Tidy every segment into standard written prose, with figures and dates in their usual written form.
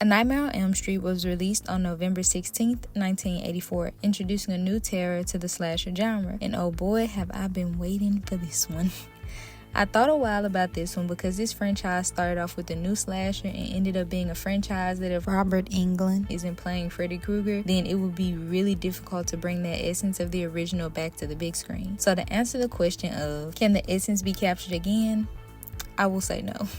A Nightmare on Elm Street was released on November 16th, 1984, introducing a new terror to the slasher genre. And oh boy, have I been waiting for this one. I thought a while about this one because this franchise started off with a new slasher and ended up being a franchise that if Robert Englund isn't playing Freddy Krueger, then it would be really difficult to bring that essence of the original back to the big screen. So to answer the question of, can the essence be captured again? I will say no.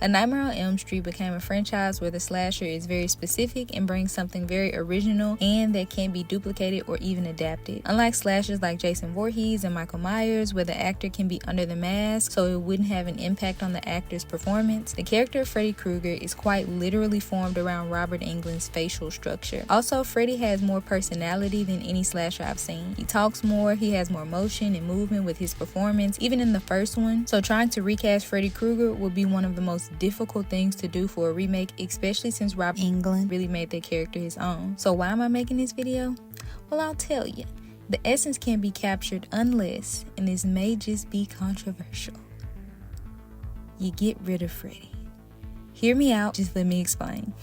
A Nightmare on Elm Street became a franchise where the slasher is very specific and brings something very original and that can't be duplicated or even adapted. Unlike slashers like Jason Voorhees and Michael Myers, where the actor can be under the mask so it wouldn't have an impact on the actor's performance, the character of Freddy Krueger is quite literally formed around Robert Englund's facial structure. Also, Freddy has more personality than any slasher I've seen. He talks more, he has more motion and movement with his performance, even in the first one. So trying to recast Freddy Krueger would be one of the most difficult things to do for a remake, especially since Robert Englund really made that character his own. So why am I making this video? Well, I'll tell you. The essence can't be captured unless, and this may just be controversial, you get rid of Freddy. Hear me out, just let me explain.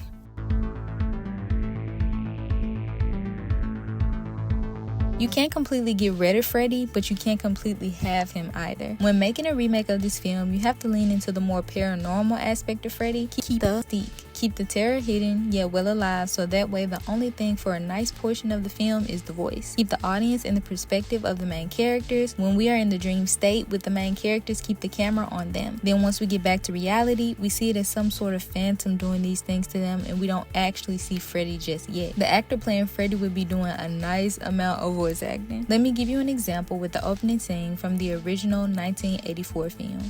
You can't completely get rid of Freddy, but you can't completely have him either. When making a remake of this film, you have to lean into the more paranormal aspect of Freddy. Keep the mystique, keep the terror hidden, yet well alive, so that way the only thing for a nice portion of the film is the voice. Keep the audience in the perspective of the main characters. When we are in the dream state with the main characters, keep the camera on them. Then once we get back to reality, we see it as some sort of phantom doing these things to them, and we don't actually see Freddy just yet. The actor playing Freddy would be doing a nice amount of voice acting. Let me give you an example with the opening scene from the original 1984 film.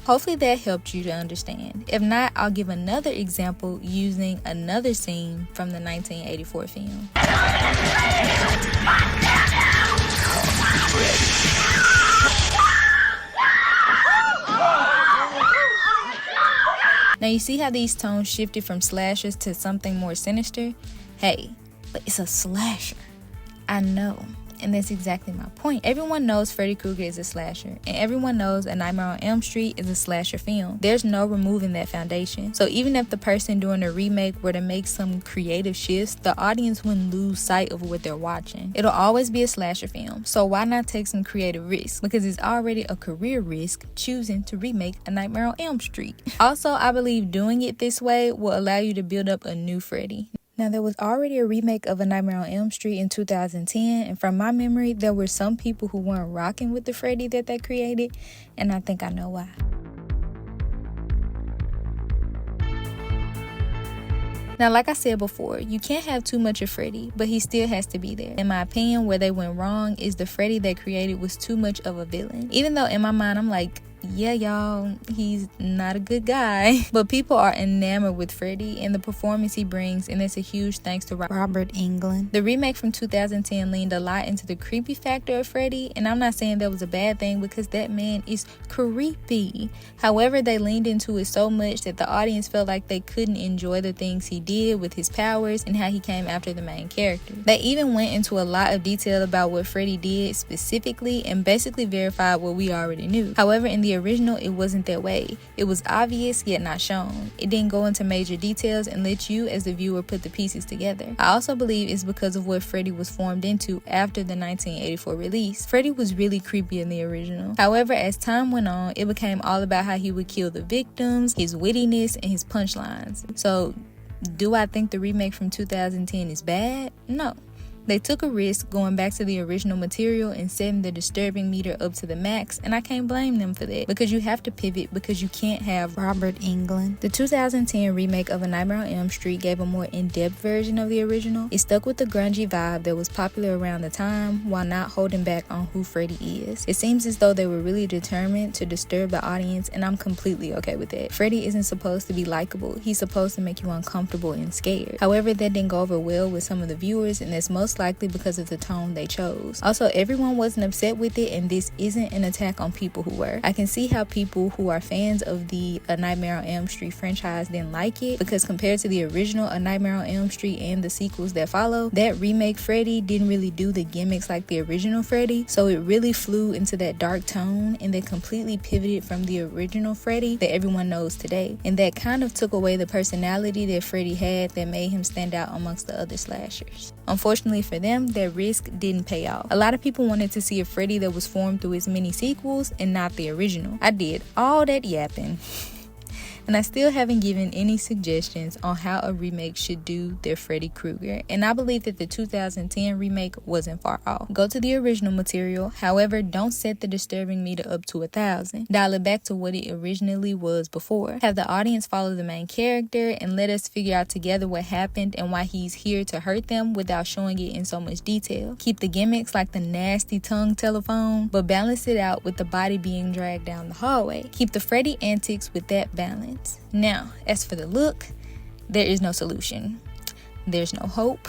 Hopefully that helped you to understand. If not, I'll give another example using another scene from the 1984 film. Now you see how these tones shifted from slashers to something more sinister? Hey, but it's a slasher. I know. And that's exactly my point. Everyone knows Freddy Krueger is a slasher, and everyone knows A Nightmare on Elm Street is a slasher film. There's no removing that foundation. So even if the person doing a remake were to make some creative shifts, the audience wouldn't lose sight of what they're watching. It'll always be a slasher film. So why not take some creative risks? Because it's already a career risk choosing to remake A Nightmare on Elm Street. Also, I believe doing it this way will allow you to build up a new Freddy. Now, there was already a remake of A Nightmare on Elm Street in 2010, and from my memory, there were some people who weren't rocking with the Freddy that they created, and I think I know why. Now, like I said before, you can't have too much of Freddy, but he still has to be there. In my opinion, where they went wrong is the Freddy they created was too much of a villain. Even though in my mind, I'm like, yeah, y'all, he's not a good guy. But people are enamored with Freddy and the performance he brings, and it's a huge thanks to Robert Englund. The remake from 2010 leaned a lot into the creepy factor of Freddy, and I'm not saying that was a bad thing because that man is creepy. However, they leaned into it so much that the audience felt like they couldn't enjoy the things he did with his powers and how he came after the main character. They even went into a lot of detail about what Freddy did specifically and basically verified what we already knew. However, in the original, it wasn't that way. It was obvious yet not shown. It didn't go into major details and let you as the viewer put the pieces together. I also believe it's because of what Freddy was formed into after the 1984 release. Freddy was really creepy in the original. However, as time went on, it became all about how he would kill the victims, his wittiness, and his punchlines. So, do I think the remake from 2010 is bad? No. They took a risk going back to the original material and setting the disturbing meter up to the max, and I can't blame them for that because you have to pivot because you can't have Robert Englund. The 2010 remake of A Nightmare on Elm Street gave a more in-depth version of the original. It stuck with the grungy vibe that was popular around the time while not holding back on who Freddy is. It seems as though they were really determined to disturb the audience, and I'm completely okay with that. Freddy isn't supposed to be likable. He's supposed to make you uncomfortable and scared. However, that didn't go over well with some of the viewers, and that's mostly most likely because of the tone they chose. Also, everyone wasn't upset with it, and this isn't an attack on people who were. I can see how people who are fans of the A Nightmare on Elm Street franchise didn't like it, because compared to the original A Nightmare on Elm Street and the sequels that follow, that remake Freddy didn't really do the gimmicks like the original Freddy, so it really flew into that dark tone and then completely pivoted from the original Freddy that everyone knows today, and that kind of took away the personality that Freddy had that made him stand out amongst the other slashers. Unfortunately for them, that risk didn't pay off. A lot of people wanted to see a Freddy that was formed through his many sequels and not the original. I did all that yapping. And I still haven't given any suggestions on how a remake should do their Freddy Krueger, and I believe that the 2010 remake wasn't far off. Go to the original material, however, don't set the disturbing meter up to 1,000. Dial it back to what it originally was before. Have the audience follow the main character and let us figure out together what happened and why he's here to hurt them without showing it in so much detail. Keep the gimmicks like the nasty tongue telephone, but balance it out with the body being dragged down the hallway. Keep the Freddy antics with that balance. Now, as for the look, there is no solution. There's no hope.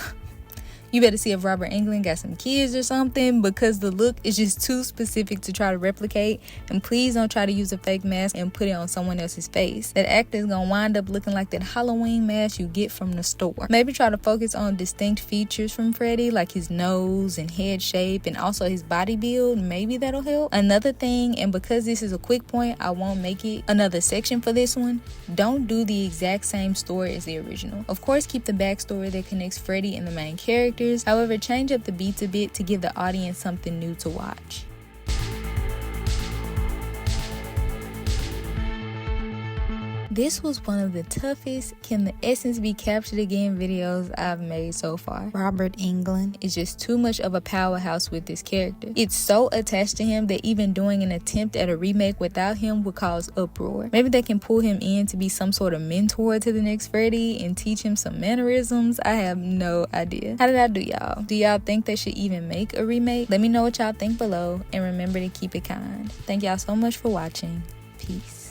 You better see if Robert Englund got some kids or something, because the look is just too specific to try to replicate. And please don't try to use a fake mask and put it on someone else's face. That actor is gonna wind up looking like that Halloween mask you get from the store. Maybe try to focus on distinct features from Freddy, like his nose and head shape and also his body build. Maybe that'll help. Another thing, and because this is a quick point, I won't make it another section for this one, don't do the exact same story as the original. Of course, keep the backstory that connects Freddy and the main characters. However, change up the beats a bit to give the audience something new to watch. This was one of the toughest "Can the essence be captured again" videos I've made so far. Robert Englund is just too much of a powerhouse with this character. It's so attached to him that even doing an attempt at a remake without him would cause uproar. Maybe they can pull him in to be some sort of mentor to the next Freddy and teach him some mannerisms. I have no idea. How did I do, y'all? Do y'all think they should even make a remake? Let me know what y'all think below, and remember to keep it kind. Thank y'all so much for watching. Peace.